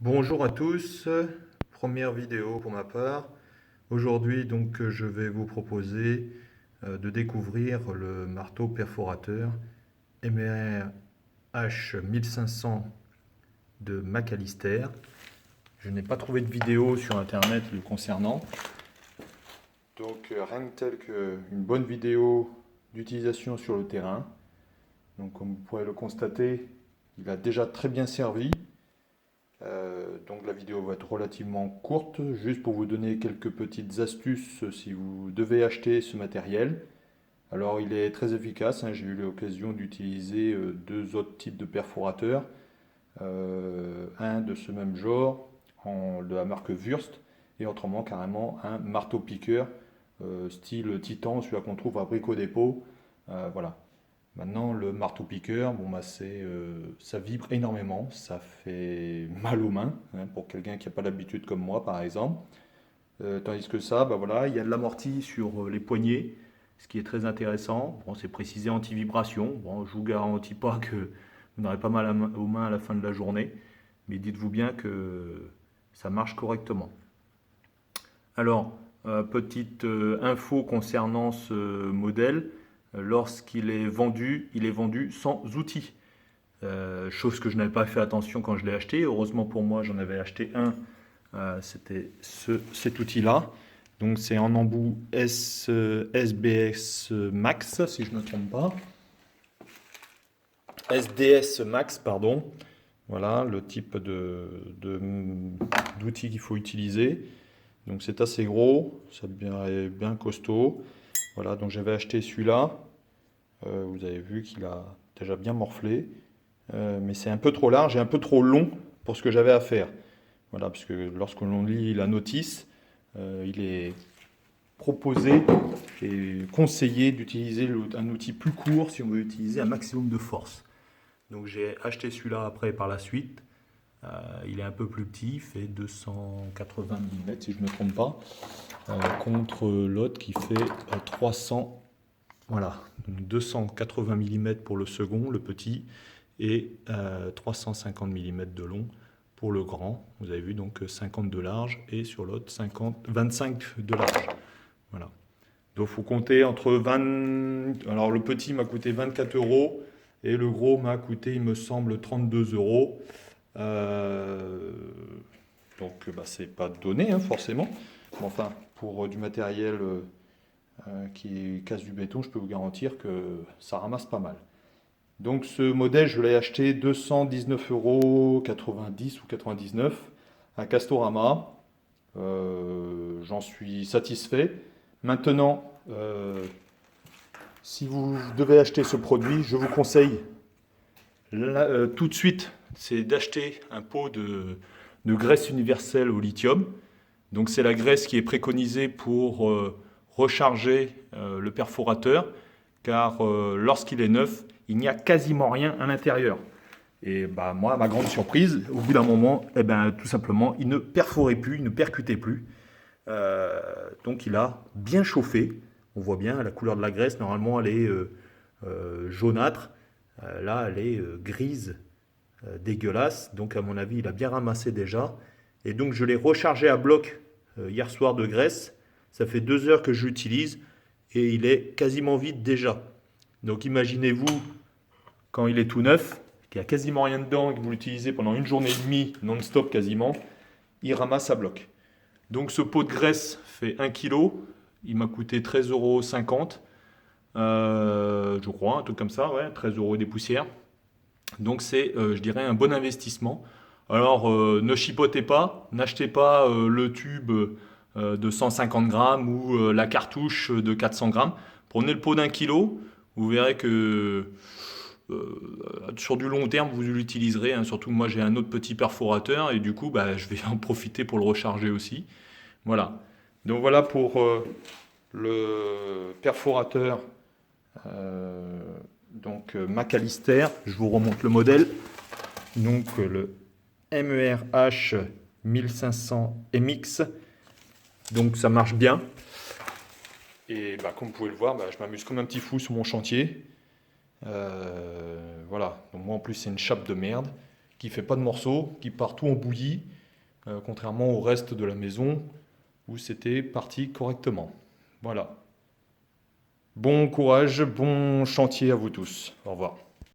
Bonjour à tous, première vidéo pour ma part. Aujourd'hui donc je vais vous proposer de découvrir le marteau perforateur MRH 1500 de McAllister. Je n'ai pas trouvé de vidéo sur internet le concernant. Donc rien de tel qu'une bonne vidéo d'utilisation sur le terrain. Donc comme vous pourrez le constater, il a déjà très bien servi. Donc la vidéo va être relativement courte, juste pour vous donner quelques petites astuces si vous devez acheter ce matériel. Alors il est très efficace, hein, j'ai eu l'occasion d'utiliser deux autres types de perforateurs, un de ce même genre, de la marque Wurst, et autrement carrément un marteau-piqueur style Titan, celui qu'on trouve à Brico Dépôt. Voilà. Maintenant, le marteau-piqueur, bon, bah, ça vibre énormément, ça fait mal aux mains, hein, pour quelqu'un qui n'a pas l'habitude comme moi, par exemple. Tandis que ça, bah, voilà, il y a de l'amorti sur les poignets, ce qui est très intéressant. Bon, c'est précisé anti-vibration. Bon, je ne vous garantis pas que vous n'aurez pas mal aux mains à la fin de la journée, mais dites-vous bien que ça marche correctement. Alors, petite info concernant ce modèle. Lorsqu'il est vendu, il est vendu sans outils. Chose que je n'avais pas fait attention quand je l'ai acheté. Heureusement pour moi, j'en avais acheté un. C'était cet outil-là. Donc c'est en embout SBS Max, si je ne me trompe pas. SDS Max, pardon. Voilà le type d'outil qu'il faut utiliser. Donc c'est assez gros, ça est bien costaud. Voilà, donc j'avais acheté celui-là. Vous avez vu qu'il a déjà bien morflé. Mais c'est un peu trop large et un peu trop long pour ce que j'avais à faire. Voilà, parce que lorsque l'on lit la notice, il est proposé et conseillé d'utiliser un outil plus court si on veut utiliser un maximum de force. Donc j'ai acheté celui-là après par la suite. Il est un peu plus petit, il fait 280 mm si je ne me trompe pas, contre l'autre qui fait 300. Voilà, donc 280 mm pour le second, le petit, et 350 mm de long pour le grand. Vous avez vu donc 50 de large et sur l'autre 25 de large. Voilà. Donc il faut compter entre 20. Alors le petit m'a coûté 24 euros et le gros m'a coûté, il me semble, 32 euros. Donc bah, c'est pas donné, hein, forcément. Mais enfin, pour du matériel qui casse du béton, je peux vous garantir que ça ramasse pas mal. Donc ce modèle, je l'ai acheté 219,90 euros ou 99 à Castorama. J'en suis satisfait. Maintenant, si vous devez acheter ce produit, je vous conseille tout de suite, c'est d'acheter un pot de graisse universelle au lithium. Donc c'est la graisse qui est préconisée pour recharger le perforateur, car lorsqu'il est neuf, il n'y a quasiment rien à l'intérieur. Et bah, moi, à ma grande surprise, au bout d'un moment, eh ben, tout simplement, il ne perforait plus, il ne percutait plus. Donc il a bien chauffé. On voit bien la couleur de la graisse, normalement elle est jaunâtre. Là, elle est grise, dégueulasse. Donc à mon avis, il a bien ramassé déjà. Et donc je l'ai rechargé à bloc hier soir de graisse. Ça fait 2 heures que je l'utilise et il est quasiment vide déjà. Donc imaginez-vous quand il est tout neuf, qu'il n'y a quasiment rien dedans et que vous l'utilisez pendant une journée et demie non-stop quasiment, il ramasse à bloc. Donc ce pot de graisse fait 1 kg. Il m'a coûté 13,50 €. Je crois, un truc comme ça, ouais, 13 euros et des poussières. Donc c'est, je dirais, un bon investissement. Alors ne chipotez pas, n'achetez pas le tube de 150 grammes ou la cartouche de 400 grammes. Prenez le pot d'1 kg, vous verrez que sur du long terme vous l'utiliserez, hein. Surtout moi j'ai un autre petit perforateur et du coup bah, je vais en profiter pour le recharger aussi. Voilà. Donc voilà pour le perforateur McAllister. Je vous remonte le modèle. Donc le MERH 1500 MX. Donc ça marche bien. Et bah, comme vous pouvez le voir, bah, je m'amuse comme un petit fou sur mon chantier. Voilà. Donc moi en plus c'est une chape de merde qui ne fait pas de morceaux, qui part tout en bouillie, contrairement au reste de la maison où c'était parti correctement. Voilà. Bon courage, bon chantier à vous tous. Au revoir.